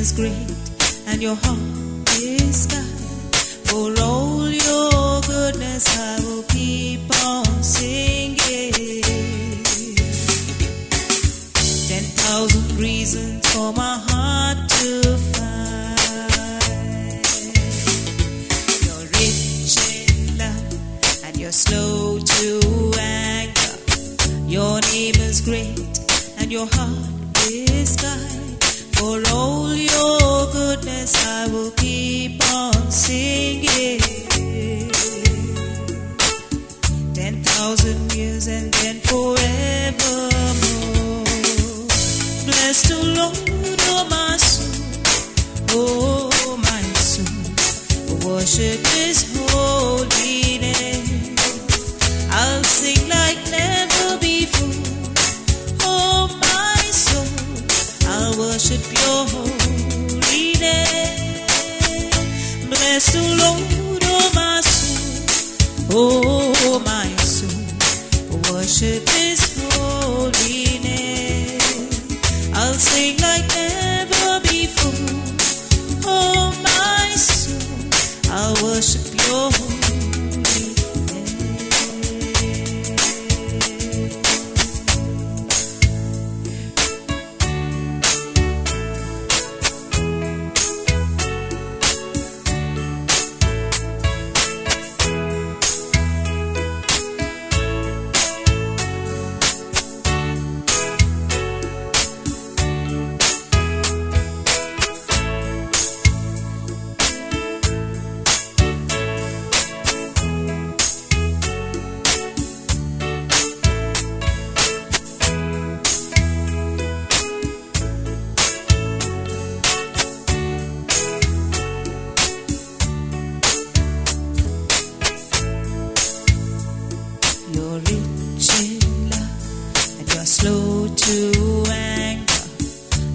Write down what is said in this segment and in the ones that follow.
is great, and your heart is kind. For all your goodness, I will keep on singing. 10,000 reasons for my heart to find. You're rich in love, and you're slow to anger. Your name is great, and your heart is kind. For all your goodness, I will keep on singing. 10,000 years and then forevermore. Bless the Lord, oh my soul, oh my soul. Worship His holy name. I'll sing like never before. Oh my soul, I'll worship your holy name. Bless the Lord, oh my soul, oh my soul. Worship His holy name. I'll sing like never before. Oh my soul, I'll worship your holy name. You're rich in love, and you're slow to anger.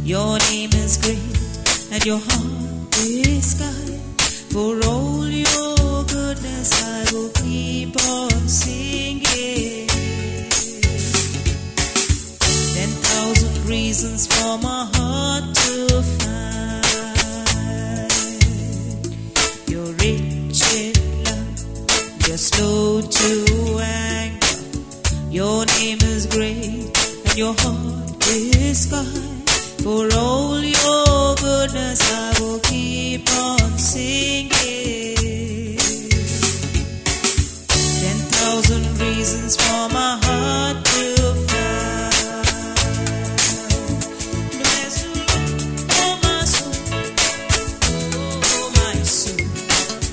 Your name is great, and your heart is kind. For all your goodness, I will keep on singing. 10,000 reasons for my heart to find. You're rich in love, you're slow to anger. Your name is great, and your heart is kind. For all your goodness, I will keep on singing. 10,000 reasons for my heart to find. Bless the Lord, oh my soul, oh my soul.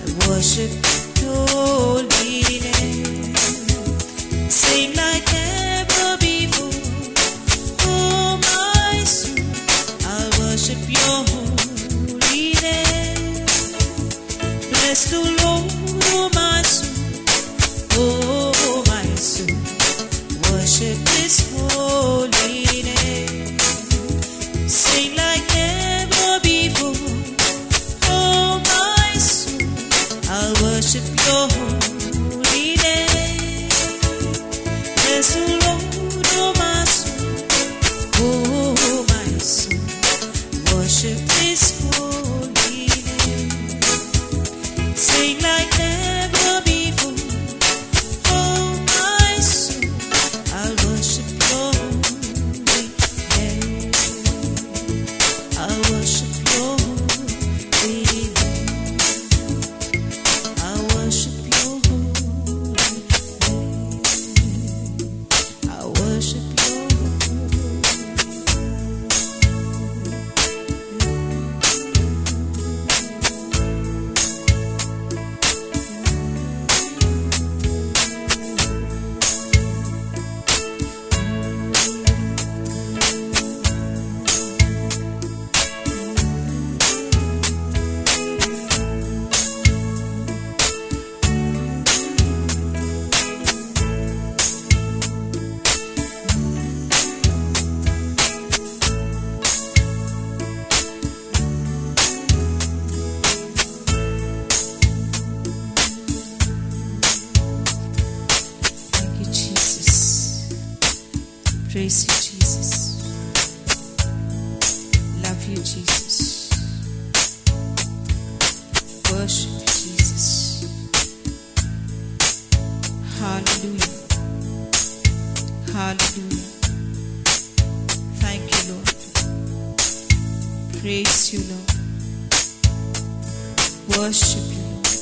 I worship your holy name. Sing like never before. Oh my soul, I'll worship your holy name. Bless the Lord, oh my soul, oh my soul. Worship His holy name. Sing like never before. Oh my soul, I'll worship your holy name. Bless the Lord, oh my soul, oh my soul. Worship His holy name. Sing like never before. Oh my soul, I'll worship your holy name. I'll worship your holy name. I'll worship your holy name. I worship your Praise you, Jesus. Love you, Jesus. Worship you, Jesus. Hallelujah. Hallelujah. Thank you, Lord. Praise you, Lord. Worship you, Lord.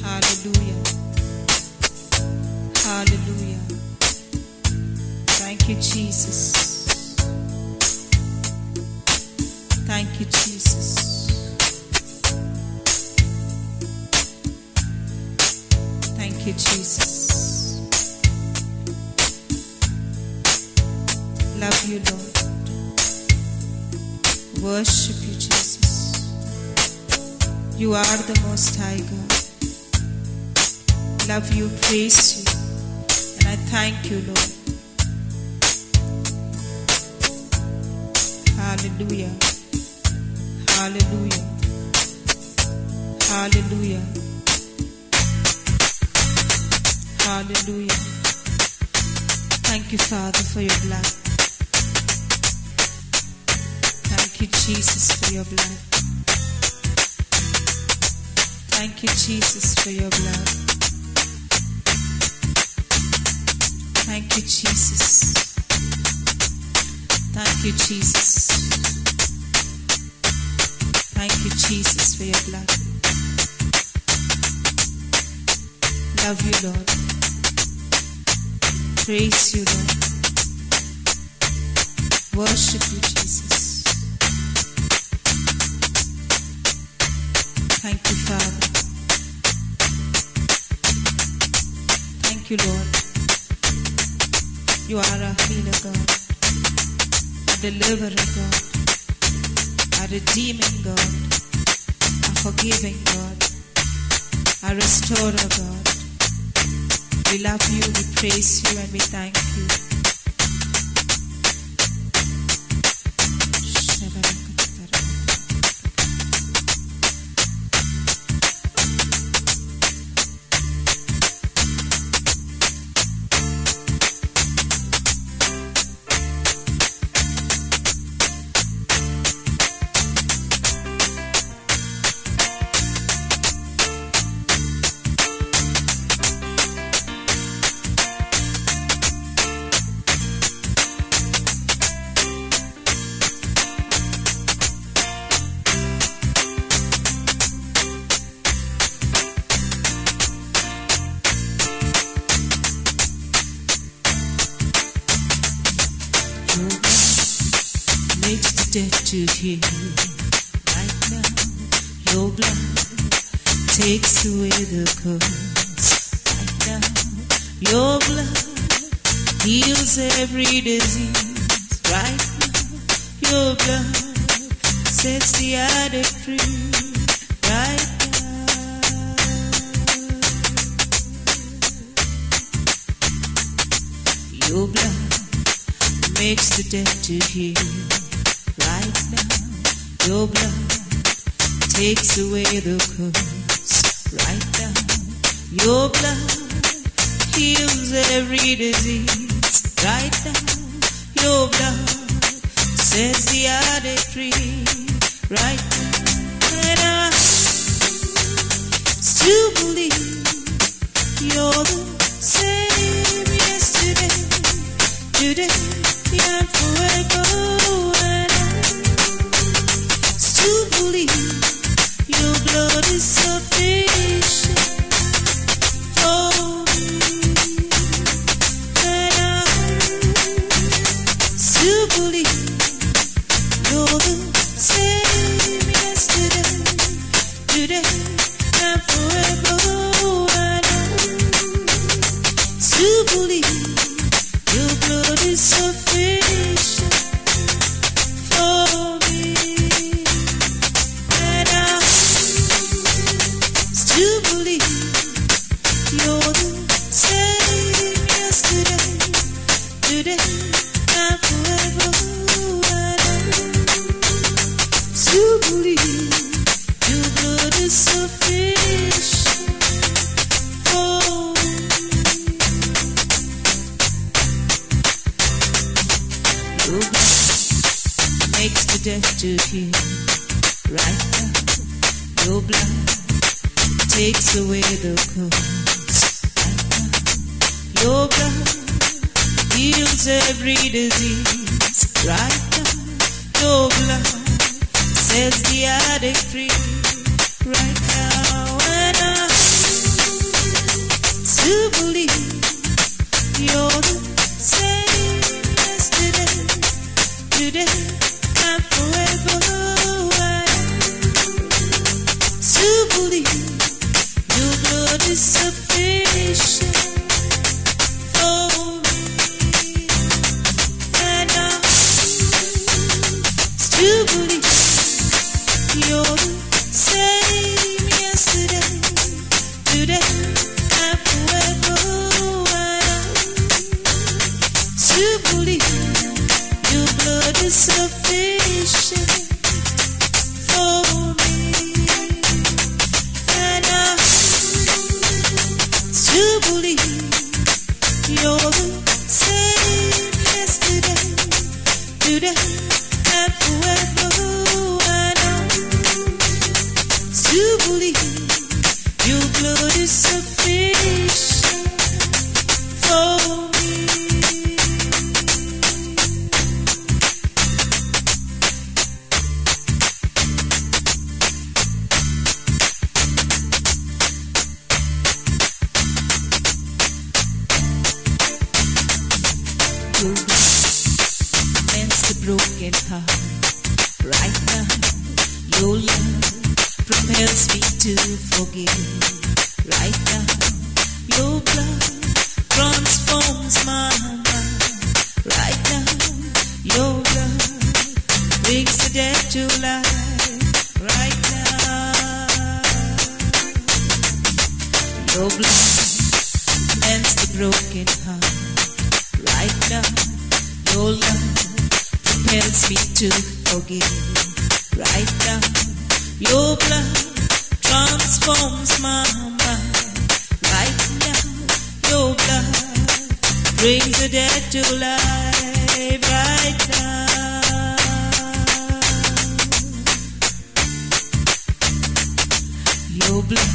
Hallelujah. Hallelujah. Thank you, Jesus. Thank you, Jesus. Thank you, Jesus. Love you, Lord. Worship you, Jesus. You are the Most High God. Love you, praise you, and I thank you, Lord. Hallelujah. Hallelujah. Hallelujah. Hallelujah. Thank you, Father, for your blood. Thank you, Jesus, for your blood. Thank you, Jesus, for your blood. Thank you, Jesus. Thank you, Jesus. Thank you, Jesus, for your blood. Love you, Lord. Praise you, Lord. Worship you, Jesus. Thank you, Father. Thank you, Lord. You are a healer, God, a deliverer, God, a redeeming God, a forgiving God, a restorer, God. We love you, we praise you, and we thank you. Makes the dead to hear right now. Your blood takes away the curse right now. Your blood heals every disease right now. Your blood sets the addict free right now. Your blood makes the dead to hear right now. Your blood takes away the curse right now. Your blood heals every disease right now. Your blood sets the addict free right now. And I still believe you're the same yesterday, today, and forever. And I still believe your blood is sufficient for me. And I still believe you're the same yesterday, today, and forever. And I still believe your blood is sufficient for me. And I still believe you're the same yesterday, today, and forever. And I still believe your blood is sufficient for me. Your blood makes the deaf to hear right now. Your blood takes away the curse. Right now, your blood heals every disease. Right now, your blood sets the addict free. Right now, and I still believe you're the same yesterday, today, and forever. Still believe your blood is sufficient for me, and I still believe you're the same yesterday, today, and forever. And I still believe your blood is sufficient for me. Still believe you're the same yesterday, today, and forever. And I still believe your blood is sufficient for me. Your blood mends the broken heart. Right now, your love propels me to forgive. Right now, your blood transforms my mind. Right now, your blood brings the dead to life. Right now, your blood mends the broken heart. Right now, your love propels me to forgive. Right now, your blood transforms my mind. Right now, your blood brings the dead to life. Right now, your blood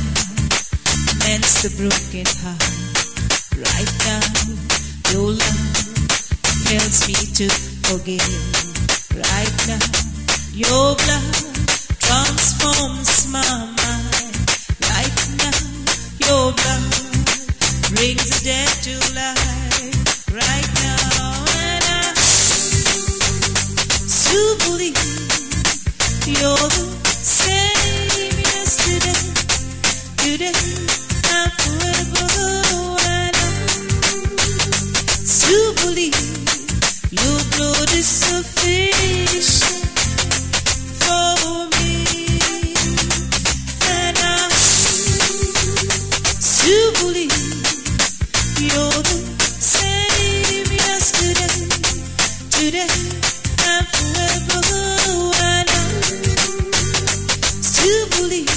mends the broken heart. Right now, your love compels me to forgive. Right now, your blood transforms my mind. Right now, your blood brings the dead to life. Right now, and I still believe you're the same yesterday, today, and forever. And I still believe your blood is sufficient for me, and I still believe you're the same yesterday, today, and forever. And I still believe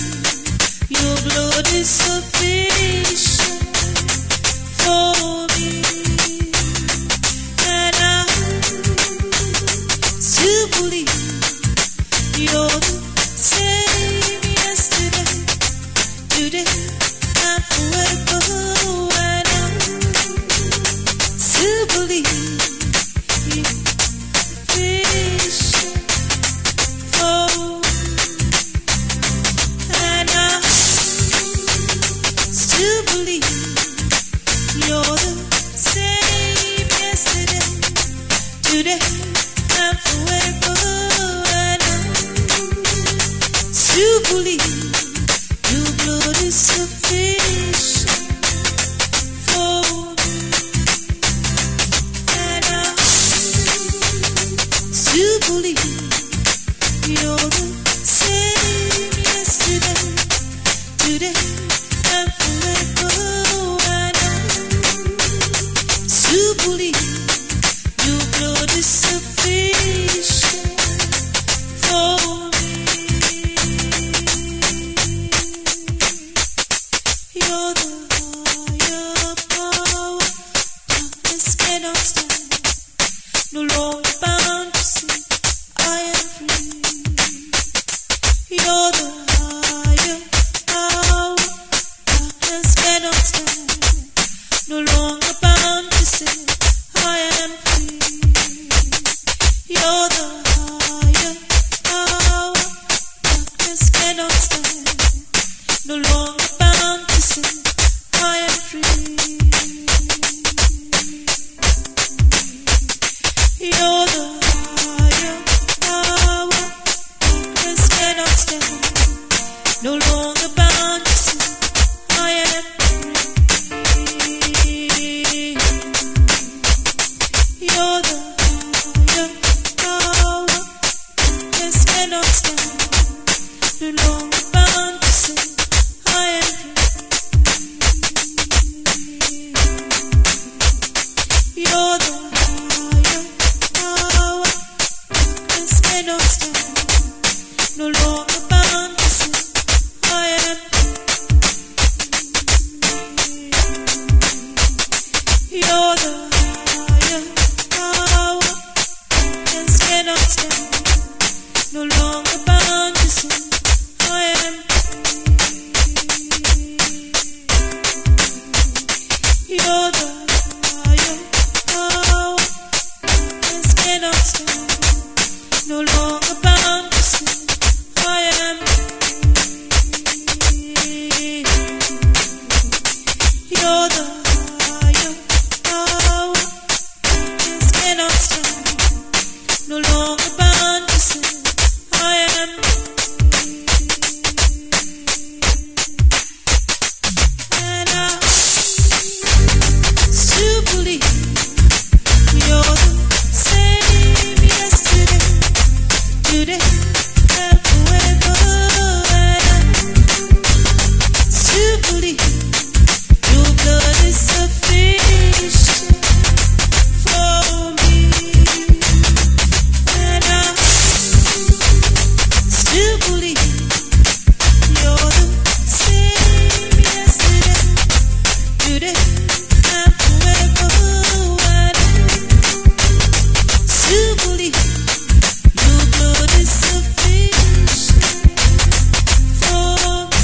your blood is sufficient for me, and I still believe you're the same yesterday, today, and forever. And I still believe you're sufficient for me, and I still believe you're the same yesterday, today, and forever. And I still believe your blood is sufficient for me, and I still believe you're the same yesterday, today, and forever. And I still believe your blood is sufficient for me. You're the higher power, darkness cannot stand. No longer bound to sin, I am free. You're the higher cannot stand, no longer bound to sin. I am free. You're the higher power. Darkness cannot stand, no longer bound to sin. I am free. You're the higher power. Darkness cannot stand, no longer bound to sin. I am free. You're the higher power. Darkness cannot stand, no longer bound to sin. I am free. You're the higher power. Darkness cannot stand, no longer bound to sin. I am free. You're the higher power. Darkness cannot stand, no longer bound to sin. I am free. You're the higher power. Darkness cannot stand, no longer bound to sin. I am and I still believe you're the same yesterday, today, and forever. And I still believe your blood is sufficient for me. And I still believe you're the same yesterday, today, and forever. And I still believe your blood is sufficient for me.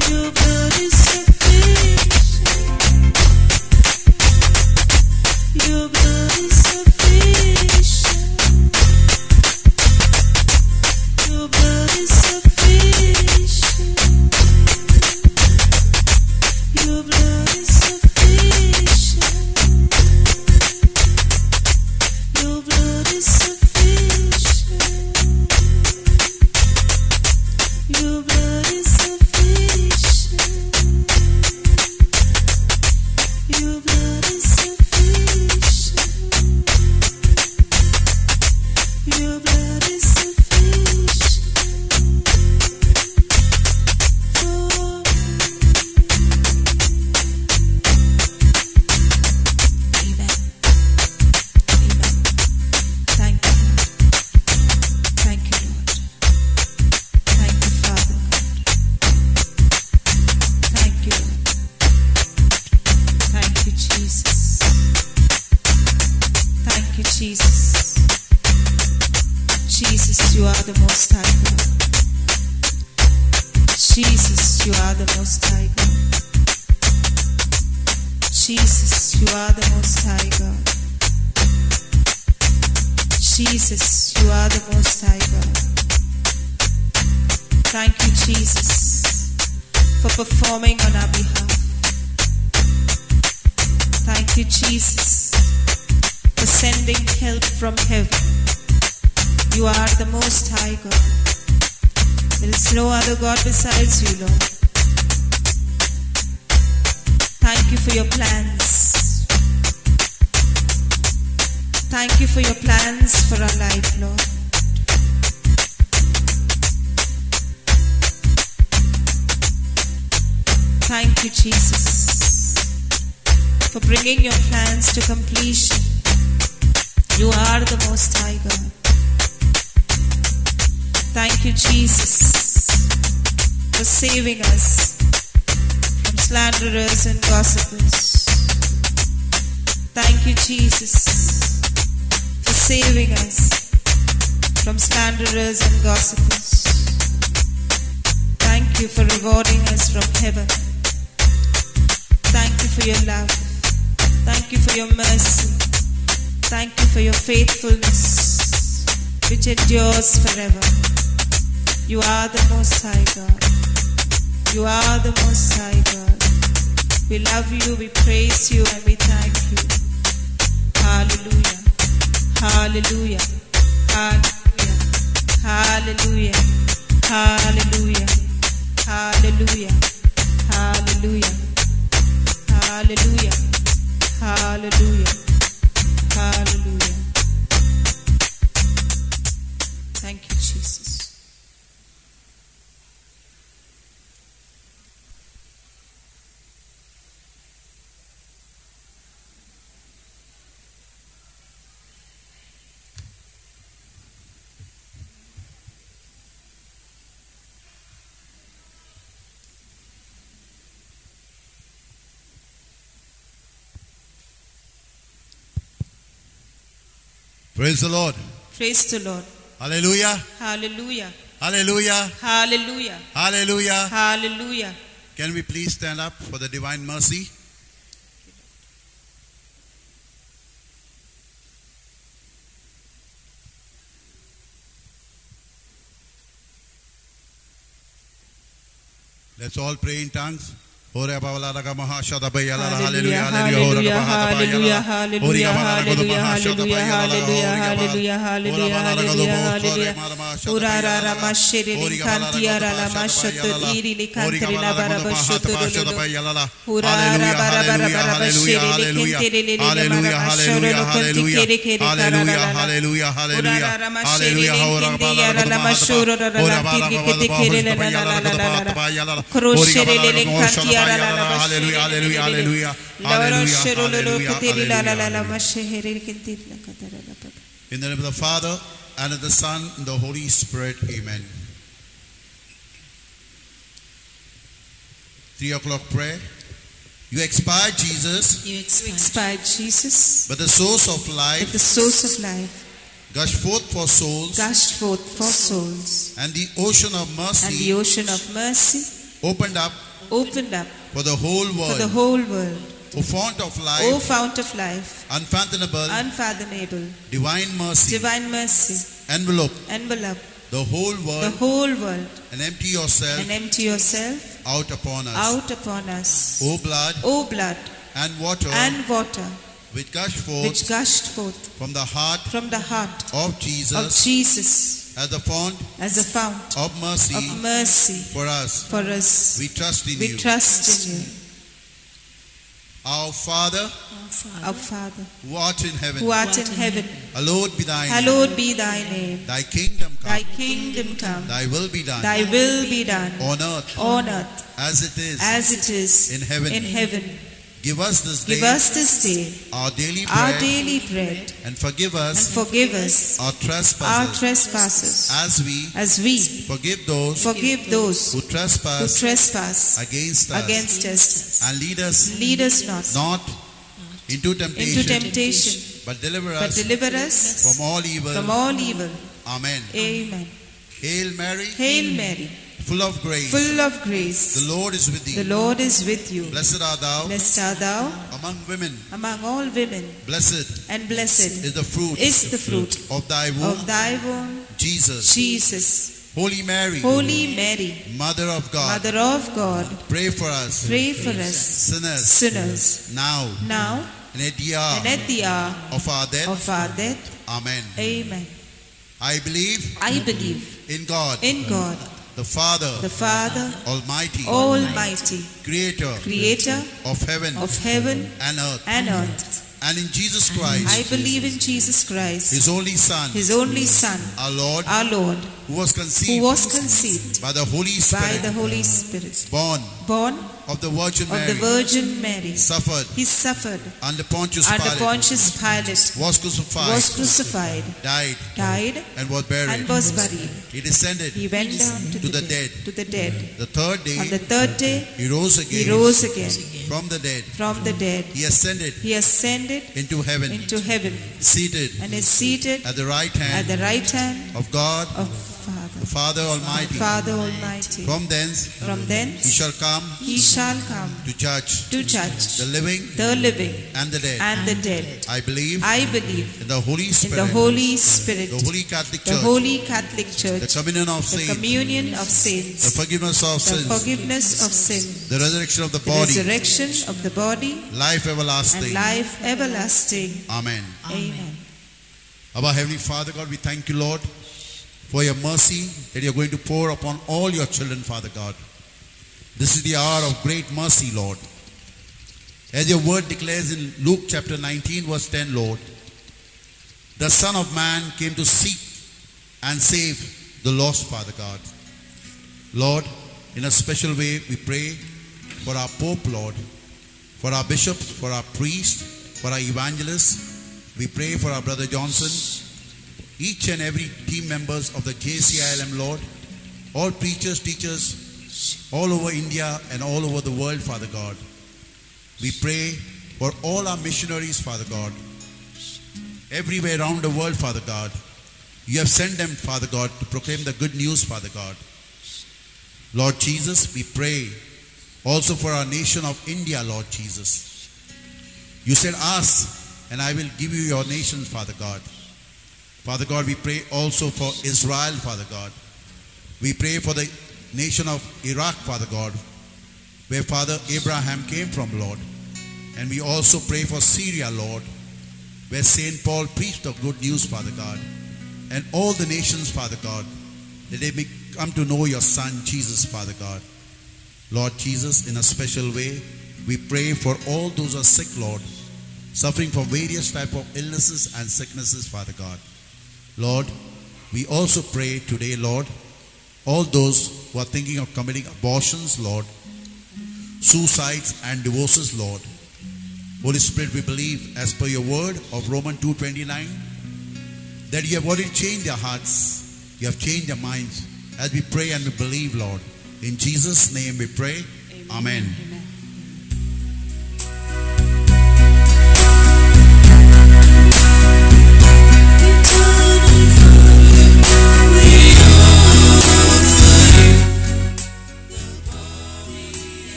Your blood is sufficient. Your blood is sufficient. Your blood is sufficient. Your blood is sufficient. Your blood is sufficient. Your blood is sufficient. Your blood is sufficient. Your blood is sufficient. Your blood is sufficient for me. Amen. Amen. Thank you, Lord. Thank you, Lord. Thank you, Father God. Thank you, Lord. Thank you, Jesus. Thank you, Jesus. Jesus, you are the Most High God. Jesus, you are the Most High God. Jesus, you are the Most High God. Jesus, you are the Most High God. Thank you, Jesus, for performing on our behalf. Thank you, Jesus, for sending help from heaven. You are the Most High God. There is no other God besides you, Lord. Thank you for your plans. Thank you for your plans for our life, Lord. Thank you, Jesus, for bringing your plans to completion. You are the Most High God. Thank you, Jesus, for saving us from slanderers and gossipers. Thank you, Jesus, for saving us from slanderers and gossipers. Thank you for rewarding us from heaven. Thank you for your love. Thank you for your mercy. Thank you for your faithfulness, which endures forever. You are the Most High God. You are the Most High God. We love you, we praise you, and we thank you. Hallelujah. Hallelujah. Hallelujah. Hallelujah. Hallelujah. Hallelujah. Hallelujah. Hallelujah. Hallelujah. Thank you, Jesus. Praise the Lord. Praise the Lord. Hallelujah. Hallelujah. Hallelujah. Hallelujah. Hallelujah. Hallelujah. Can we please stand up for the divine mercy? Let's all pray in tongues. Hallelujah, hallelujah, hallelujah, hallelujah, hallelujah, hallelujah, hallelujah, hallelujah. Urara rama shiri likantiara lama shoto iri likantri la baraba shoto lolo. Urara baraba baraba shiri likantri li lama shoro lokonti kere kere karara. hallelujah, Urara rama shiri likantiara lama shoro lolo kiri kete kere la la la la la. Kroshere likantiara. Hallelujah, hallelujah, hallelujah, In the name of the Father, and of the Son, and the Holy Spirit, amen. 3 o'clock prayer. You expired Jesus. You expired Jesus. But the source of life. But the source of life. Gushed forth for souls. Gushed forth for souls. And the ocean of mercy. And the ocean of mercy. Opened up. Opened up. For the whole world. For the whole world. O fount of life. O fount of life. Unfathomable. Unfathomable. Divine mercy. Divine mercy. Envelope. Envelope. The whole world. The whole world. And empty yourself. And empty yourself. Out upon us. Out upon us. O blood. O blood. And water. And water. Which gushed forth. Which gushed forth. From the heart. From the heart. Of Jesus. Of Jesus. As the fount. As the fount. Of mercy. Of mercy. For us. For us. We trust in you. We trust in you. Our Father. Our Father. Who art in heaven. Who art in heaven. Hallowed be thy name. Hallowed be thy name. Thy kingdom come. Thy kingdom come. Thy will be done. Thy will be done. On earth. On earth. As it is. As it is. In heaven. In heaven. Give us this day. Give us this day. Our daily bread. Our daily bread. And forgive us. And forgive us. Our trespasses. Our trespasses. As we. Forgive those. Who trespass. Against us. And lead us. Not. Into temptation. But deliver us. From all evil. Amen. Amen. Hail Mary. Hail Mary. Full of grace. Full of grace. The Lord is with thee. The Lord is with you. Blessed art thou. Blessed art thou. Among women. Among all women. Blessed. And blessed. Is the fruit. Of thy womb. Of thy womb. Jesus. Jesus. Holy Mary. Holy Mary. Mother of God. Mother of God. Pray for us. Pray for us. Sinners. Now. And at the hour. Of our death. Amen. Amen. I believe. In God. The Father. Almighty. Creator. Of heaven. And earth. And in Jesus Christ. I believe in Jesus Christ. His only Son. Our Lord. Who was conceived. By the Holy Spirit. Born. Of the Virgin Mary. He suffered. Under Pontius Pilate. Was crucified. Died. And was buried. He descended. He went down to the dead. The third day. On the third day. He rose again. From the dead. He ascended. Into heaven. Seated. And is seated. At the right hand. Of God. Of Father. Father Almighty. From thence he shall come to judge the living and the dead. I believe in the Holy Spirit, the Holy Catholic Church, the communion of saints, the forgiveness of sins, the resurrection of the body, life everlasting. Amen. Our Heavenly Father God, we thank you, Lord, for your mercy that you are going to pour upon all your children, Father God. This is the hour of great mercy, Lord. As your word declares in Luke chapter 19, verse 10, Lord, the Son of Man came to seek and save the lost, Father God. Lord, in a special way, we pray for our Pope, Lord, for our bishops, for our priests, for our evangelists. We pray for our brother Johnson, each and every team members of the JCILM, Lord, all preachers, teachers, all over India and all over the world, Father God. We pray for all our missionaries, Father God, everywhere around the world, Father God. You have sent them, Father God, to proclaim the good news, Father God. Lord Jesus, we pray also for our nation of India, Lord Jesus. You said, ask, and I will give you your nations, Father God. Father God, we pray also for Israel, Father God. We pray for the nation of Iraq, Father God, where Father Abraham came from, Lord. And we also pray for Syria, Lord, where St. Paul preached the good news, Father God. And all the nations, Father God, that they may come to know your Son, Jesus, Father God. Lord Jesus, in a special way, we pray for all those who are sick, Lord, suffering from various type of illnesses and sicknesses, Father God. Lord, we also pray today, Lord, all those who are thinking of committing abortions, Lord, suicides and divorces, Lord. Holy Spirit, we believe, as per your word of Romans 2:29, that you have already changed their hearts, you have changed their minds, as we pray and we believe, Lord. In Jesus' name we pray. Amen.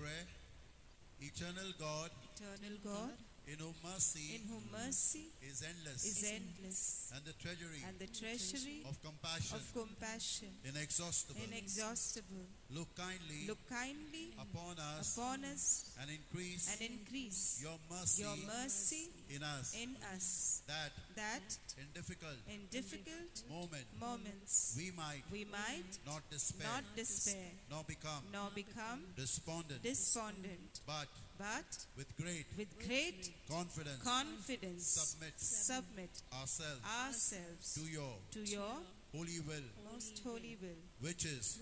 prayer. Eternal God, in whom mercy is endless, and the treasury of compassion inexhaustible. Look kindly upon us and increase your mercy in us, that in difficult moments we might not despair nor become despondent, but with great confidence submit ourselves to your most holy will, which is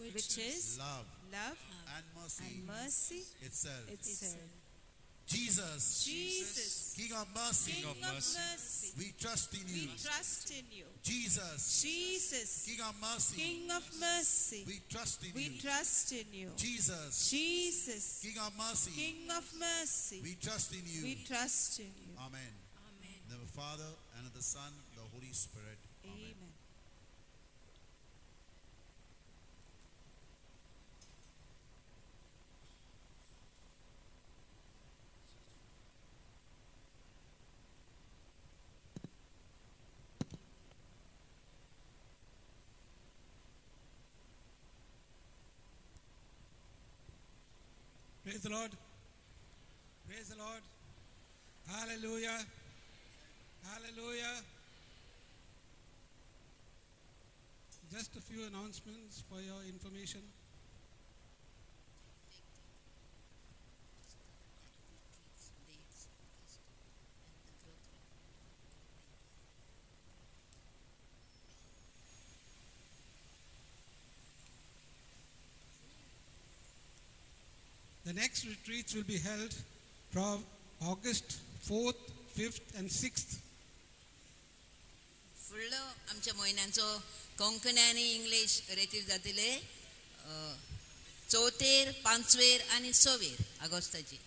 love and mercy itself. Jesus, King of mercy, we trust in you. Jesus, King of mercy, we trust in you. Jesus, King of mercy, we trust in you. Amen. In the name of the Father, and of the Son, and the Holy Spirit. Amen. Praise the Lord. Praise the Lord. Hallelujah. Hallelujah. Just a few announcements for your information. The next retreats will be held from August 4th, 5th and 6th. फुडलो आमच्या म्हयन्यांचो कोंकणी आनी English retreat जातले 4, 5 आनी 6 ऑगस्टाची.